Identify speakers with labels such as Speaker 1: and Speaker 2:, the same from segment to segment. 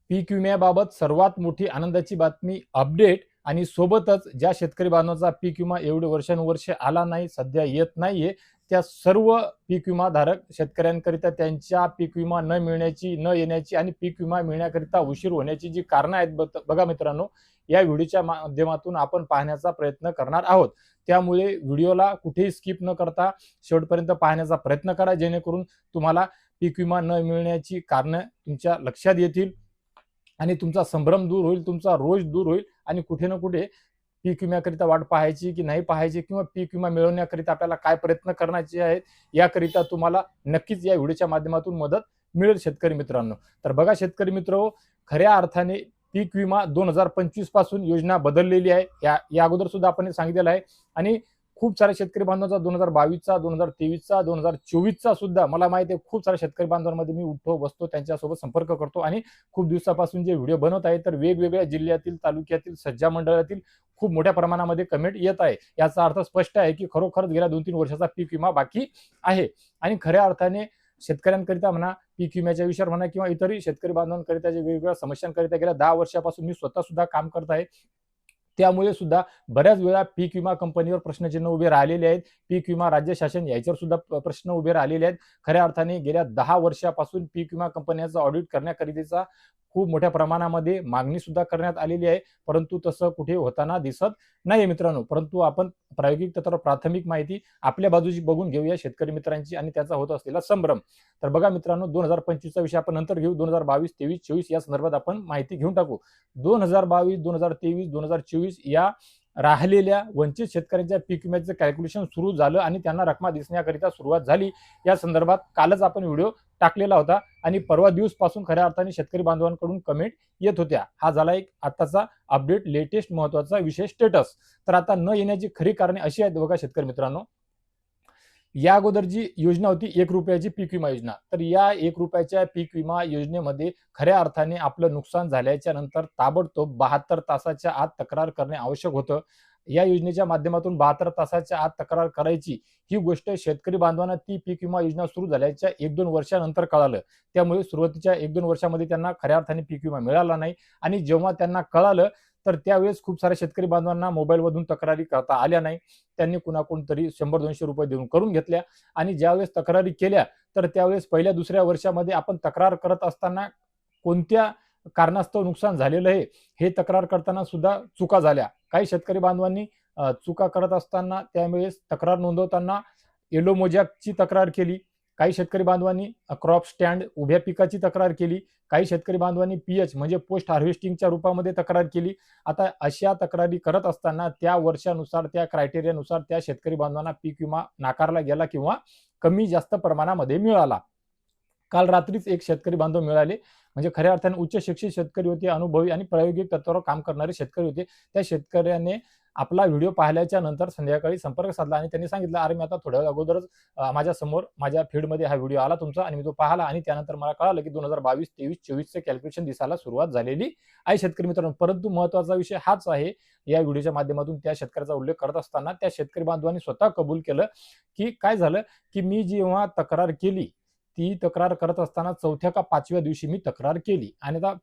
Speaker 1: पीक विम्याबाबत सर्वात मोठी आनंदाची बातमी अपडेट आणि सोबतच ज्या शेतकरी बांधवांचा पीक विमा एवढे वर्षानुवर्षे आला नाही, सध्या येत नाहीये, त्या सर्व पीक विमा धारक शेतकऱ्यांकरिता त्यांच्या पीक विमा न मिळण्याची, न येण्याची आणि पीक विमा मिळण्याकरिता उशीर होण्याची जी कारणं आहेत बघा मित्रांनो, या व्हिडिओच्या माध्यमातून आपण पाहण्याचा प्रयत्न करणार आहोत. त्यामुळे व्हिडिओला कुठेही स्किप न करता शेवटपर्यंत पाहण्याचा प्रयत्न करा, जेणेकरून तुम्हाला पीक विमा न मिळण्याची कारणं तुमच्या लक्षात येतील आणि तुमचा संभ्रम दूर होईल, तुमचा रोष दूर होईल आणि कुठे ना कुठे पीक विम्याकरिता वाट पाहायची की नाही पाहायची किंवा पीक विमा मिळवण्याकरिता आपल्याला काय प्रयत्न करण्याचे आहेत, याकरिता तुम्हाला नक्कीच या व्हिडिओच्या माध्यमातून मदत मिळेल शेतकरी मित्रांनो. तर बघा शेतकरी मित्र, खऱ्या अर्थाने पीक विमा 2025 पासून योजना बदललेली आहे. या अगोदर सुद्धा आपण सांगितलेलं आहे आणि खूप सारे शेतकरी बांधवांचा 2022चा, 2023चा, 2024चा सुद्धा मला माहिती आहे, खूप साऱ्या शेतकरी बांधवांमध्ये मी उठतो बसतो, त्यांच्यासोबत संपर्क करतो आणि खूप दिवसापासून जे व्हिडिओ बनवत आहे, तर वेगवेगळ्या जिल्ह्यातील, तालुक्यातील, सज्जा मंडळातील खूप मोठ्या प्रमाणामध्ये कमेंट येत आहे. याचा अर्थ स्पष्ट आहे की खरोखरच गेल्या 2-3 वर्षाचा पीक विमा बाकी आहे आणि खऱ्या अर्थाने शेतकऱ्यांकरिता म्हणा, पीक विम्याच्या विषयावर म्हणा किंवा इतरही शेतकरी बांधवांकरिता जे वेगवेगळ्या समस्यांकरिता गेल्या 10 वर्षापासून मी स्वतः सुद्धा काम करत आहे. त्यामुळे सुद्धा बऱ्याच वेळा पीक विमा कंपनीवर प्रश्नचिन्ह उभे राहिलेले आहेत. पीक विमा राज्य शासन याच्यावर सुद्धा प्रश्न उभे राहिलेले आहेत. खऱ्या अर्थाने गेल्या 10 वर्षापासून पीक विमा कंपन्यांचा ऑडिट करण्याकरिता खूप मोठ्या प्रमाणामध्ये मागणी सुद्धा करण्यात आलेली आहे, परंतु तसं कुठे होताना दिसत नाही मित्रांनो. परंतु आपण प्रायोगिक तत्वावर प्राथमिक माहिती आपल्या बाजूची बघून घेऊया शेतकरी मित्रांची आणि त्याचा होत असलेला संभ्रम. तर बघा मित्रांनो, 2025चा विषय आपण नंतर घेऊ. 2022, 23, 24 या संदर्भात आपण माहिती घेऊन टाकू. 2022, 2023, 2024 या राहिलेल्या वंचित शेतकऱ्यांच्या पीक विम्याचं कॅल्क्युलेशन सुरू झालं आणि त्यांना रकमा दिसण्याकरिता सुरुवात झाली. या संदर्भात कालच आपण व्हिडिओ टाकलेला होता आणि परवा दिवसपासून खऱ्या अर्थाने शेतकरी बांधवांकडून कमेंट येत होत्या. हा झाला एक आताचा अपडेट, लेटेस्ट महत्वाचा विषय स्टेटस. तर आता न येण्याची खरी कारणे अशी आहेत बघा शेतकरी मित्रांनो. या अगोदर जी योजना होती 1 रुपयाची पीक विमा योजना, तर या 1 रुपयाच्या पीक विमा योजनेमध्ये खऱ्या अर्थाने आपलं नुकसान झाल्याच्या नंतर ताबडतोब 72 तासाच्या आत तक्रार करणे आवश्यक होतं. या योजनेच्या माध्यमातून 72 तासाच्या आत तक्रार करायची ही गोष्ट शेतकरी बांधवांना ती पीक विमा योजना सुरू झाल्याच्या 1-2 वर्षानंतर कळालं. त्यामुळे सुरुवातीच्या 1-2 वर्षामध्ये त्यांना खऱ्या अर्थाने पीक विमा मिळाला नाही आणि जेव्हा त्यांना कळालं तर त्यावेळेस खूप साऱ्या शेतकरी बांधवांना मोबाईलमधून तक्रारी करता आल्या नाही. त्यांनी कुणाकडून तरी 100-200 रुपये देऊन करून घेतल्या आणि ज्यावेळेस तक्रारी केल्या तर त्यावेळेस पहिल्या-दुसऱ्या वर्षामध्ये आपण तक्रार करत असताना कोणत्या कारणास्तव नुकसान झालेलं आहे हे तक्रार करताना सुद्धा चुका झाल्या. काही शेतकरी बांधवांनी चुका करत असताना त्यावेळेस तक्रार नोंदवताना येलो मोजॅकची तक्रार केली. काही शेतकरी बांधवांनी क्रॉप स्टँड उभ्या पिकाची तक्रार केली. काही शेतकरी बांधवांनी पीएच म्हणजे पोस्ट हार्वेस्टिंगच्या रूपामध्ये तक्रार केली. आता अशा तक्रारी करत असताना त्या वर्षानुसार, त्या क्रायटेरियानुसार त्या शेतकरी बांधवांना पीक विमा नाकारला गेला किंवा कमी जास्त प्रमाणामध्ये मिळाला. काल रात्रीच एक शेतकरी बांधव मिळाले, म्हणजे खऱ्या अर्थाने उच्च शिक्षित शेतकरी होते, अनुभवी आणि प्रायोगिक तत्वावर काम करणारे शेतकरी होते. त्या शेतकऱ्याने आपला व्हिडिओ पाहिल्याच्या नंतर संध्याकाळी संपर्क साधला आणि त्यांनी सांगितलं, अरे मी आता थोड्या वेळ अगोदरच माझ्या समोर माझ्या फीडमध्ये हा व्हिडिओ आला तुमचा आणि मी तो पाहिला आणि त्यानंतर मला कळालं की 2022, 23, 24चे कॅल्क्युलेशन दिसायला सुरुवात झालेली आहे शेतकरी मित्रांनो. परंतु महत्वाचा विषय हाच आहे, या व्हिडिओच्या माध्यमातून त्या शेतकऱ्याचा उल्लेख करत असताना त्या शेतकरी बांधवांनी स्वतः कबूल केलं की काय झालं की मी जेव्हा तक्रार केली, ती तक्रार करत असताना 4थ्या का 5व्या दिवशी मी तक्रार केली आणि आता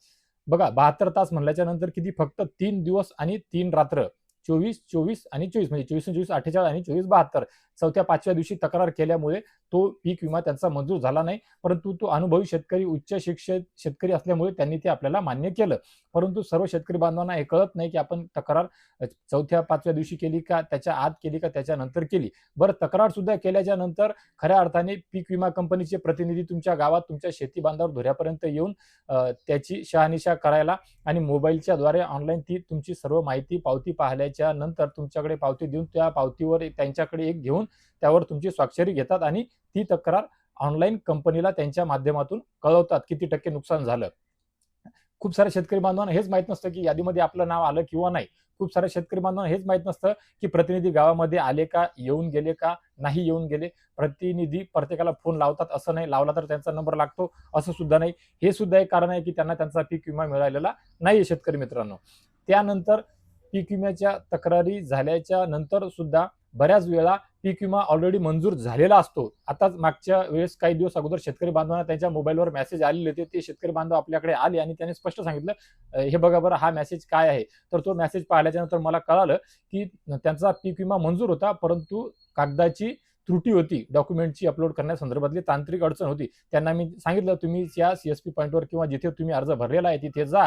Speaker 1: बघा 72 तास म्हणल्याच्या नंतर किती, फक्त 3 दिवस आणि 3 रात्र, 24, 24 आणि 24 म्हणजे 24, 24, 48 आणि 24, 72 4थ्या-5व्या दिवशी तक्रार केल्यामुळे तो पीक विमा त्यांचा मंजूर झाला नाही. परंतु तो अनुभवी शेतकरी, उच्च शिक्षित शेतकरी असल्यामुळे त्यांनी ते आपल्याला मान्य केलं. परंतु सर्व शेतकरी बांधवांना हे कळत नाही की आपण तक्रार 4थ्या-5व्या दिवशी केली का, त्याच्या आत केली का, त्याच्यानंतर केली. बरं, तक्रार सुद्धा केल्याच्या नंतर खऱ्या अर्थाने पीक विमा कंपनीचे प्रतिनिधी तुमच्या गावात, तुमच्या शेती बांधावर धुऱ्यापर्यंत येऊन त्याची शहानिशा करायला आणि मोबाईलच्या द्वारे ऑनलाईन ती तुमची सर्व माहिती, पावती पाहिल्याच्या नंतर तुमच्याकडे पावती देऊन त्या पावतीवर त्यांच्याकडे एक घेऊन त्यावर तुमची स्वाक्षरी घेतात आणि ती तक्रार ऑनलाईन कंपनीला त्यांच्या माध्यमातून कळवतात किती टक्के नुकसान झालं. खूप साऱ्या शेतकरी बांधवांना हेच माहित नसतं की यादीमध्ये आपलं नाव आलं किंवा नाही. खूप साऱ्या शेतकरी बांधवांना हेच माहित नसतं की प्रतिनिधी गावामध्ये आले का, येऊन गेले का, नाही येऊन गेले. प्रतिनिधी प्रत्येकाला फोन लावतात असं नाही, लावला तर त्यांचा नंबर लागतो असं सुद्धा नाही. हे सुद्धा एक कारण आहे की त्यांना त्यांचा पीक विमा मिळालेला नाहीये शेतकरी मित्रांनो. त्यानंतर पीक विम्याच्या तक्रारी झाल्याच्या नंतर सुद्धा बऱ्याच वेळा पीक विमा ऑलरेडी मंजूर झालेला असतो. आताच मागच्या वेळेस काही दिवस अगोदर शेतकरी बांधवांना त्यांच्या मोबाईलवर मेसेज आलेले होते. ते शेतकरी बांधव आपल्याकडे आले आणि त्यांनी स्पष्ट सांगितलं, हे बघा बरं हा मेसेज काय आहे. तर तो मेसेज पाहिल्याच्या नंतर मला कळालं की त्यांचा पीक विमा मंजूर होता, परंतु कागदाची त्रुटी होती, डॉक्युमेंटची अपलोड करण्यासंदर्भातली तांत्रिक अडचण होती. त्यांना मी सांगितलं, तुम्ही या CSP पॉईंटवर किंवा जिथे तुम्ही अर्ज भरलेला आहे तिथे जा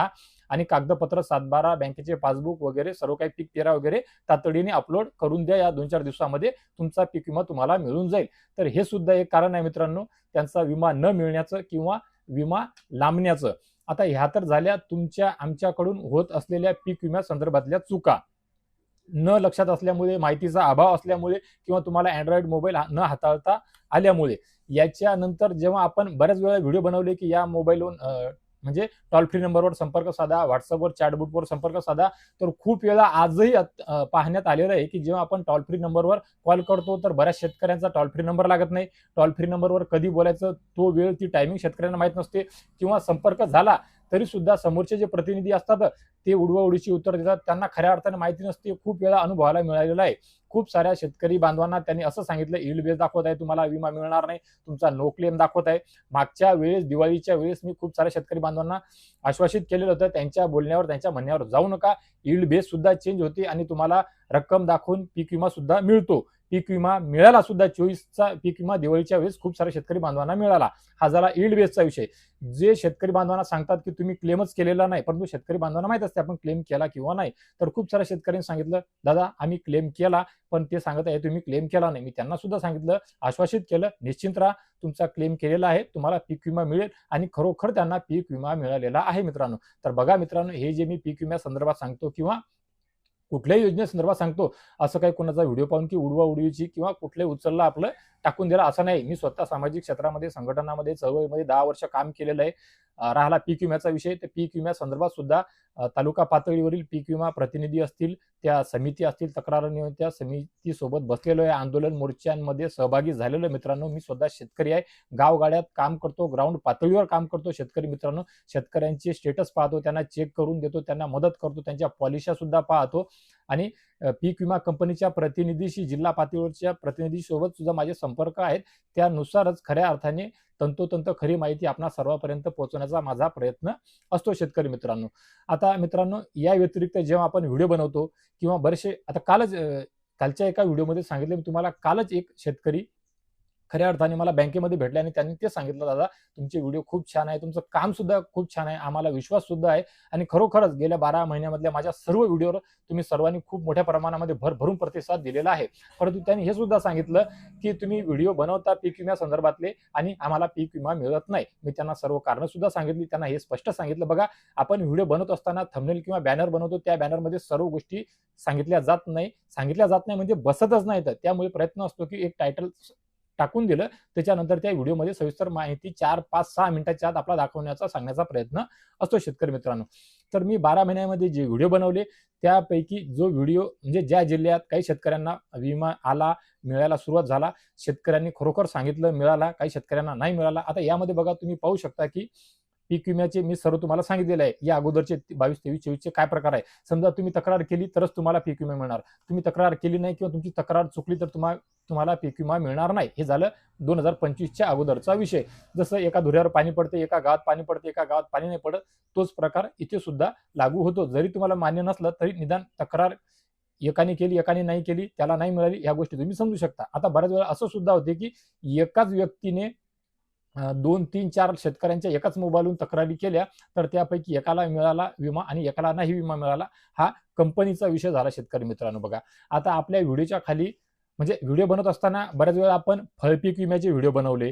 Speaker 1: आणि कागदपत्र 7/12 बँकेचे पासबुक वगैरे सर्व काही पीक पेरा वगैरे तातडीने अपलोड करून द्या. या 2-4 दिवसामध्ये तुमचा पीक विमा तुम्हाला मिळून जाईल. तर हे सुद्धा एक कारण आहे मित्रांनो, त्यांचा विमा न मिळण्याचं किंवा विमा लांबण्याचं. आता ह्या तर झाल्या तुमच्या आमच्याकडून होत असलेल्या पीक विम्या संदर्भातल्या चुका. न लक्षात असल्यामुळे, माहितीचा अभाव असल्यामुळे किंवा तुम्हाला अँड्रॉइड मोबाईल न हाताळता आल्यामुळे. याच्यानंतर जेव्हा आपण बऱ्याच वेळा व्हिडिओ बनवले की या मोबाईलवरून म्हणजे टोल फ्री नंबरवर संपर्क साधा, व्हॉट्सअपवर चॅटबुटवर संपर्क साधा, तर खूप वेळा आजही पाहण्यात आलेलं आहे की जेव्हा आपण टोल फ्री नंबरवर कॉल करतो तर बऱ्याच शेतकऱ्यांचा टोल फ्री नंबर लागत नाही. टोल फ्री नंबरवर कधी बोलायचं तो वेळ, ती टायमिंग शेतकऱ्यांना माहीत नसते किंवा संपर्क झाला तरी सुद्धा समोरचे जे प्रतिनिधी असतात ते उडवाउडीची उत्तर देतात. त्यांना खऱ्या अर्थाने माहिती नसते. खूप वेळा अनुभवायला मिळालेला आहे. खूप साऱ्या शेतकरी बांधवांना त्यांनी असं सांगितलं, यील्ड बेस दाखवत आहे, तुम्हाला विमा मिळणार नाही, तुमचा नो क्लेम दाखवत आहे. मागच्या वेळेस दिवाळीच्या वेळेस मी खूप साऱ्या शेतकरी बांधवांना आश्वासित केलेलं होतं, त्यांच्या बोलण्यावर त्यांच्या म्हणण्यावर जाऊ नका. यील्ड बेस सुद्धा चेंज होते आणि तुम्हाला रक्कम दाखवून पीक विमा सुद्धा मिळतो. पीक विमा मिळाला सुद्धा, 24चा पीक विमा दिवाळीच्या वेळेस खूप साऱ्या शेतकरी बांधवांना मिळाला. हा झाला यील्ड बेसचा विषय. जे शेतकरी बांधवांना सांगतात की तुम्ही क्लेमच केलेला नाही, परंतु शेतकरी बांधवांना माहित असते आपण क्लेम केला किंवा नाही. तर खूप साऱ्या शेतकऱ्यांनी सांगितलं, दादा आम्ही क्लेम केला, पण ते सांगत आहे तुम्ही क्लेम केला नाही. मी त्यांना सुद्धा सांगितलं, आश्वासित केलं, निश्चिंत राहा, तुमचा क्लेम केलेला आहे, तुम्हाला पीक विमा मिळेल आणि खरोखर त्यांना पीक विमा मिळालेला आहे मित्रांनो. तर बघा मित्रांनो, हे जे मी पीक विम्या संदर्भात सांगतो किंवा कुठल्याही योजनेसंदर्भात सांगतो, असं काही कोणाचा व्हिडिओ पाहून की उडवाउडवीची किंवा कुठले उचलला आपलं टाकून दिला असं नाही. मी स्वतः सामाजिक क्षेत्रामध्ये, संघटनामध्ये, चळवळीमध्ये 10 वर्ष काम केलेलं आहे. राहिला पीक विम्याचा विषय, तर पीक विम्या संदर्भात सुद्धा तालुका पातळीवरील पीक विमा प्रतिनिधी असतील, त्या समिती असतील, तक्रार त्या समितीसोबत बसलेलो आहे, आंदोलन मोर्चांमध्ये सहभागी झालेलो आहे मित्रांनो. मी स्वतः शेतकरी आहे, गावगाड्यात काम करतो, ग्राउंड पातळीवर काम करतो शेतकरी मित्रांनो. शेतकऱ्यांचे स्टेटस पाहतो, त्यांना चेक करून देतो, त्यांना मदत करतो, त्यांच्या पॉलिश्या सुद्धा पाहतो आणि पीक विमा कंपनीच्या प्रतिनिधीशी, जिल्हा पातळीवरच्या प्रतिनिधीसोबत सुद्धा माझे संपर्क आहेत. त्यानुसारच खऱ्या अर्थाने तंतोतंत खरी माहिती आपणा सर्वांपर्यंत पोहोचवण्याचा माझा प्रयत्न असतो शेतकरी मित्रांनो. आता मित्रांनो, या व्यतिरिक्त जेव्हा आपण व्हिडिओ बनवतो किंवा बरेचसे, आता कालच्या एका व्हिडिओमध्ये सांगितले मी तुम्हाला, कालच एक शेतकरी खऱ्या अर्थाने मला बँकेमध्ये भेटले आणि त्यांनी ते सांगितलं, दादा तुमचे व्हिडिओ खूप छान आहे, तुमचं काम सुद्धा खूप छान आहे, आम्हाला विश्वास सुद्धा आहे आणि खरोखरच गेल्या 12 महिन्यामधल्या माझ्या सर्व व्हिडिओवर तुम्ही सर्वांनी खूप मोठ्या प्रमाणामध्ये भरभरून प्रतिसाद दिलेला आहे. परंतु त्यांनी हे सुद्धा सांगितलं की तुम्ही व्हिडिओ बनवता पीक विम्या संदर्भातले आणि आम्हाला पीक विमा मिळत नाही. मी त्यांना सर्व कारणं सुद्धा सांगितली, त्यांना हे स्पष्ट सांगितलं, बघा आपण व्हिडिओ बनवत असताना थंबनेल किंवा बॅनर बनवतो, त्या बॅनरमध्ये सर्व गोष्टी सांगितल्या जात नाही म्हणजे बसतच नाही. तर त्यामुळे प्रयत्न असतो की एक टायटल टाकून दिलं, त्याच्यानंतर त्या व्हिडिओमध्ये सविस्तर माहिती 4, 5, 6 मिनिटाच्या आत आपला दाखवण्याचा, सांगण्याचा प्रयत्न असतो शेतकरी मित्रांनो. तर मी 12 महिन्यामध्ये जे व्हिडिओ बनवले त्यापैकी जो व्हिडिओ म्हणजे ज्या जिल्ह्यात काही शेतकऱ्यांना विमा आला, मिळायला सुरुवात झाला, शेतकऱ्यांनी खरोखर सांगितलं मिळाला, काही शेतकऱ्यांना नाही मिळाला. आता यामध्ये बघा तुम्ही पाहू शकता की पीक विम्याचे मी सर्व तुम्हाला सांगितलेलं आहे. या अगोदरचे 22, 23, 24 काय प्रकार आहे. समजा तुम्ही तक्रार केली तरच तुम्हाला पीक विमा मिळणार. तुम्ही तक्रार केली नाही किंवा तुमची तक्रार चुकली तर तुम्हाला पीक विमा मिळणार नाही. हे झालं 2025च्या अगोदरचा विषय. जसं एका धुऱ्यावर पाणी पडते, एका गावात पाणी पडते, एका गावात पाणी नाही पडत, तोच प्रकार इथे सुद्धा लागू होतो. जरी तुम्हाला मान्य नसलं तरी निदान तक्रार एकाने केली, एकाने नाही केली, त्याला नाही मिळाली, या गोष्टी तुम्ही समजू शकता. आता बऱ्याच वेळा असं सुद्धा होते की एकाच व्यक्तीने 2, 3, 4 शेतकऱ्यांच्या एकाच मोबाईलवरून तक्रारी केल्या, तर त्यापैकी एकाला मिळाला विमा आणि एकाला नाही विमा मिळाला. हा कंपनीचा विषय झाला शेतकरी मित्रांनो. बघा आता आपल्या व्हिडिओच्या खाली म्हणजे व्हिडिओ बनवत असताना बऱ्याच वेळा आपण फळपीक विम्याचे व्हिडिओ बनवले.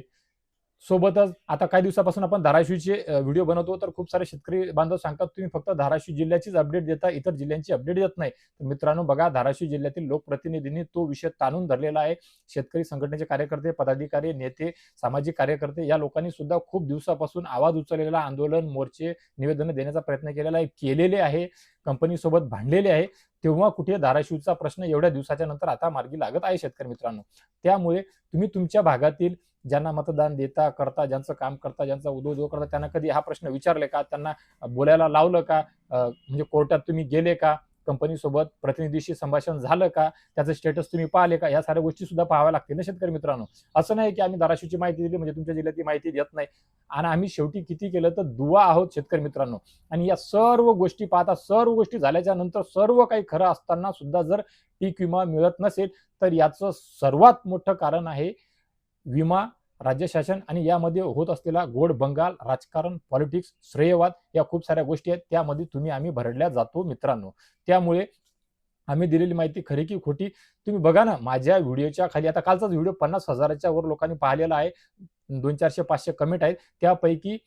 Speaker 1: सोबतच आता काही दिवसापासून आपण धाराशिवचे व्हिडिओ बनवतो, तर खूप सारे शेतकरी बांधव सांगतात तुम्ही फक्त धाराशिव जिल्ह्याचीच अपडेट देता, इतर जिल्ह्यांची अपडेट देत नाही. तर मित्रांनो बघा, धाराशिव जिल्ह्यातील लोकप्रतिनिधींनी तो विषय ताणून धरलेला आहे. शेतकरी संघटनेचे कार्यकर्ते, पदाधिकारी, नेते, सामाजिक कार्यकर्ते या लोकांनी सुद्धा खूप दिवसापासून आवाज उचललेला, आंदोलन, मोर्चे, निवेदन देण्याचा प्रयत्न केलेले आहे, कंपनीसोबत भांडलेले आहे. तेव्हा कुठे धाराशिवचा प्रश्न एवढ्या दिवसाच्या नंतर आता मार्गी लागत आहे शेतकरी मित्रांनो. त्यामुळे तुम्ही तुमच्या भागातील ज्यांना मतदान देता करता, ज्यांचं काम करता, ज्यांचा उदो करता, त्यांना कधी हा प्रश्न विचारले का? त्यांना बोलायला लावलं का? म्हणजे कोर्टात तुम्ही गेले का? कंपनीसोबत प्रतिनिधीशी संभाषण झालं का, त्याचं स्टेटस तुम्ही पाहिले का, या साऱ्या गोष्टी सुद्धा पाहाव्या लागतील ना शेतकरी मित्रांनो. असं नाही की आम्ही धाराशिवची माहिती दिली म्हणजे तुमच्या जिल्ह्यातली माहिती देत नाही. आणि आम्ही शेवटी किती केलं तर दुवा आहोत शेतकरी मित्रांनो. आणि या सर्व गोष्टी पाहता, सर्व गोष्टी झाल्याच्या नंतर सर्व काही खरं असताना सुद्धा जर पीक विमा मिळत नसेल तर याचं सर्वात मोठं कारण आहे विमा, राज्य शासन आणि यामध्ये होत असलेला गोड बंगाल, राजकारण, पॉलिटिक्स, श्रेयवाद या खूप साऱ्या गोष्टी आहेत. त्यामध्ये आम्ही भरडल्या जातो मित्रांनो. त्यामुळे आम्ही दिलेली माहिती खरी की खोटी तुम्ही बघा ना. माझ्या व्हिडिओच्या खाली आता कालचाच व्हिडिओ 50,000च्या वर लोकांनी पाहिलेला आहे. 200, 400, 500 कमेंट आहेत. त्यापैकी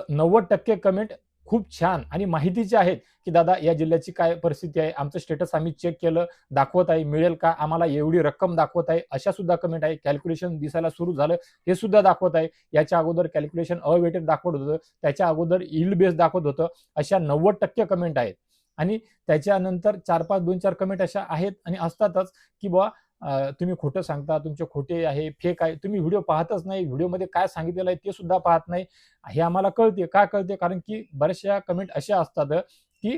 Speaker 1: 90% कमेंट खूप छान आणि माहितीचे आहेत की दादा या जिल्ह्याची काय परिस्थिती आहे, आमचं स्टेटस आम्ही चेक केलं, दाखवत आहे, मिळेल का आम्हाला, एवढी रक्कम दाखवत आहे, अशा सुद्धा कमेंट आहे. कॅल्क्युलेशन दिसायला सुरू झालं हे सुद्धा दाखवत आहे. याच्या अगोदर कॅल्क्युलेशन अवेटेड दाखवत होतं, त्याच्या अगोदर यील्ड बेस दाखवत होतं. अशा 90% कमेंट आहेत. आणि त्याच्यानंतर 4-5, 2-4 कमेंट अशा आहेत आणि असतातच की बुवा तुम्ही खोटं सांगता, तुमचे खोटे आहे, फेक आहे. तुम्ही व्हिडिओ पाहतच नाही, व्हिडिओमध्ये काय सांगितलेलं आहे ते सुद्धा पाहत नाही. हे आम्हाला कळते. का कळते? कारण की बऱ्याचशा कमेंट अशा असतात की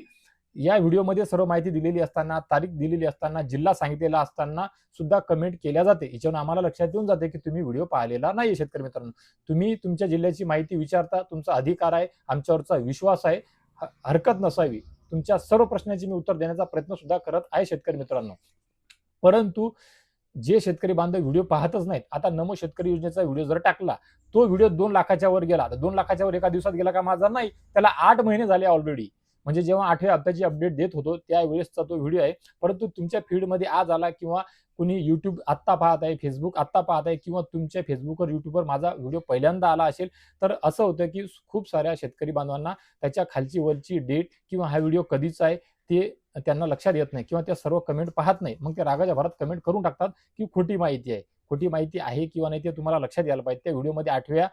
Speaker 1: या व्हिडिओमध्ये सर्व माहिती दिलेली असताना, तारीख दिलेली असताना, जिल्हा सांगितलेला असताना सुद्धा कमेंट केल्या जाते. याच्यावरून आम्हाला लक्षात येऊन जाते की तुम्ही व्हिडिओ पाहिलेला नाही शेतकरी मित्रांनो. तुम्ही तुमच्या जिल्ह्याची माहिती विचारता, तुमचा अधिकार आहे, आमच्यावरचा विश्वास आहे, हरकत नसावी. तुमच्या सर्व प्रश्नांची मी उत्तर देण्याचा प्रयत्न सुद्धा करत आहे शेतकरी मित्रांनो. परंतु जे शेतकरी बांधव व्हिडिओ पाहतच नाहीत. आता नमो शेतकरी योजनेचा व्हिडिओ जर टाकला, तो व्हिडिओ 2 लाखाच्या वर गेला. तर 2 लाखाच्या वर एका दिवसात गेला का माझा? नाही. त्याला 8 महिने झाले ऑलरेडी. म्हणजे जेव्हा 8व्या हप्त्याची अपडेट देत होतो त्यावेळेसचा तो व्हिडिओ आहे. परंतु तुमच्या फीडमध्ये आज आला किंवा कुणी YouTube आत्ता पाहत आहे, Facebook आत्ता पाहत आहे किंवा तुमच्या Facebookवर, YouTubeवर माझा व्हिडिओ पहिल्यांदा आला असेल, तर असं होतं की खूप साऱ्या शेतकरी बांधवांना त्याच्या खालची वरची डेट किंवा हा व्हिडिओ कधीचा आहे ते त्यांना लक्षात येत नाही किंवा त्या सर्व कमेंट पाहत नाही. मग ते रागाच्या भरात कमेंट करून टाकतात की खोटी माहिती आहे. खोटी माहिती आहे किंवा नाही ते तुम्हाला लक्षात यायला पाहिजे. त्या व्हिडिओमध्ये 8व्या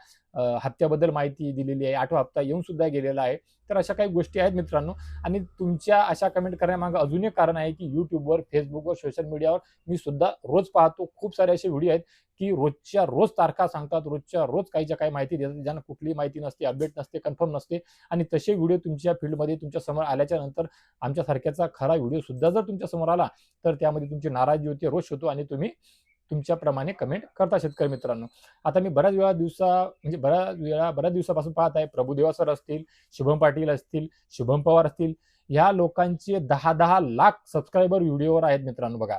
Speaker 1: हप्त्याबद्दल माहिती दिलेली आहे. 8वा हप्ता येऊन सुद्धा गेलेला आहे. तर अशा काही गोष्टी आहेत मित्रांनो. आणि तुमच्या अशा कमेंट करण्यामागे अजून एक कारण आहे की YouTubeवर, Facebookवर, सोशल मीडियावर मी सुद्धा रोज पाहतो. खूप सारे असे व्हिडिओ आहेत की रोजच्या रोज तारखा सांगतात, रोजच्या रोज काहीच्या काही माहिती देतात, ज्यांना कुठलीही माहिती नसते, अपडेट नसते, कन्फर्म नसते. आणि तसे व्हिडिओ तुमच्या फील्डमध्ये तुमच्या समोर आल्याच्या नंतर आमच्यासारख्याचा खरा व्हिडिओ सुद्धा जर तुमच्या समोर आला तर त्यामध्ये तुमची नाराजी होते, रोष होतो आणि तुम्ही तुमच्याप्रमाणे कमेंट करता शेतकरी मित्रांनो. आता मी बऱ्याच दिवसापासून पाहत आहे, प्रभुदेवा सर असतील, शुभम पाटील असतील, शुभम पवार असतील, या लोकांचे 10-10 लाख सबस्क्रायबर व्हिडिओवर आहेत मित्रांनो. बघा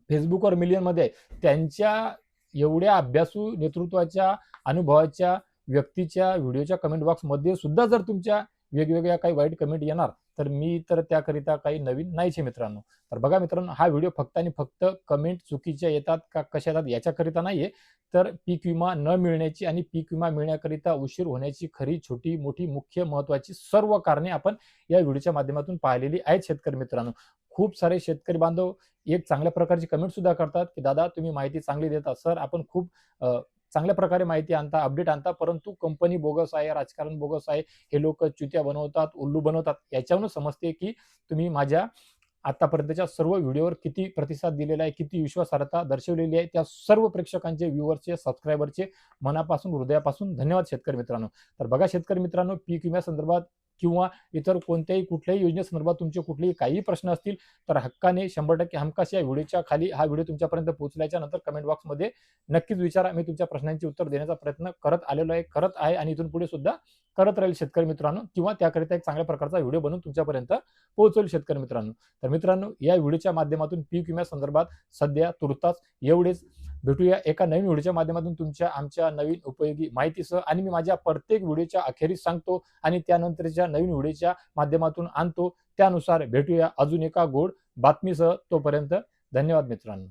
Speaker 1: फेसबुकवर मिलियनमध्ये आहे. त्यांच्या एवढ्या अभ्यासू नेतृत्वाच्या, अनुभवाच्या व्यक्तीच्या व्हिडिओच्या कमेंट बॉक्समध्ये सुद्धा जर तुमच्या वेगवेगळ्या काही वाईट कमेंट येणार तर मी तर त्याकरिता काही नवीन नाहीच आहे मित्रांनो. तर बघा मित्रांनो, हा व्हिडिओ फक्त आणि फक्त कमेंट चुकीच्या येतात का कशा येतात याच्याकरिता नाहीये, तर पीक विमा न मिळण्याची आणि पीक विमा मिळण्याकरिता उशीर होण्याची खरी, छोटी, मोठी, मुख्य, महत्वाची सर्व कारणे आपण या व्हिडिओच्या माध्यमातून पाहिलेली आहेत शेतकरी मित्रांनो. खूप सारे शेतकरी बांधव एक चांगल्या प्रकारची कमेंट सुद्धा करतात की दादा तुम्ही माहिती चांगली देता, सर आपण खूप चांगल्या प्रकारे माहिती आणता, अपडेट आणता, परंतु कंपनी बोगस आहे, राजकारण बोगस आहे, हे लोक चुत्या बनवतात, उल्लू बनवतात. याच्यावरून समजते की तुम्ही माझ्या आतापर्यंतच्या सर्व व्हिडिओवर किती प्रतिसाद दिलेला आहे, किती विश्वासार्हता दर्शवलेली आहे. त्या सर्व प्रेक्षकांचे, व्ह्यूअरचे, सबस्क्रायबरचे मनापासून, हृदयापासून धन्यवाद शेतकरी मित्रांनो. तर बघा शेतकरी मित्रांनो, पीक विम्यासंदर्भात किंवा इतर कोणत्याही कुठल्याही योजनेसंदर्भात तुमचे कुठलेही काही प्रश्न असतील तर हक्काने 100% हमखास या व्हिडिओच्या खाली हा व्हिडिओ तुमच्यापर्यंत पोहोचल्याच्या नंतर कमेंट बॉक्समध्ये नक्कीच विचारा. मी तुमच्या प्रश्नांची उत्तर देण्याचा प्रयत्न करत आलेलो आहे, करत आहे आणि इथून पुढे सुद्धा करत राहील शेतकरी मित्रांनो, किंवा त्याकरिता एक चांगल्या प्रकारचा व्हिडिओ बनवून तुमच्यापर्यंत पोहोचवेल शेतकरी मित्रांनो. तर मित्रांनो, या व्हिडिओच्या माध्यमातून पीक विम्यासंदर्भात सध्या तुर्तास एवढेच. भेटूया एका नवीन व्हिडिओच्या माध्यमातून तुमच्या आमच्या नवीन उपयोगी माहितीसह. आणि मी माझ्या प्रत्येक व्हिडिओच्या अखेरीस सांगतो आणि त्यानंतरच्या नवीन व्हिडिओच्या माध्यमातून आणतो. त्यानुसार भेटूया अजून एका गोड बातमीसह. तोपर्यंत धन्यवाद मित्रांनो.